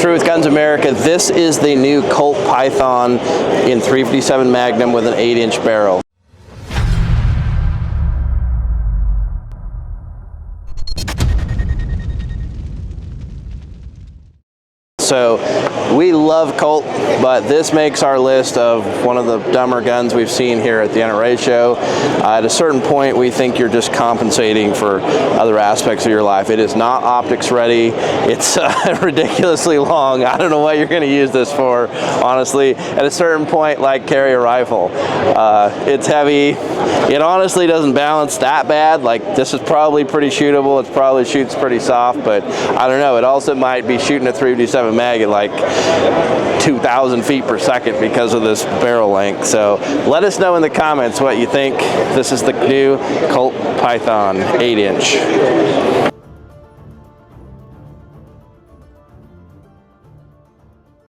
True with Guns America, this is the new Colt Python in 357 Magnum with an 8-inch barrel. So we love Colt, but this makes our list of one of the dumber guns we've seen here at the NRA show. At a certain point, we think you're just compensating for other aspects of your life. It is not optics ready. It's ridiculously long. I don't know what you're going to use this for, honestly. At a certain point, like carry a rifle. It's heavy. It honestly doesn't balance that bad. Like, this is probably pretty shootable. It probably shoots pretty soft, but I don't know. It also might be shooting a 357 mag at like 2,000 feet per second because of this barrel length. So let us know in the comments what you think. This is the new Colt Python 8-inch.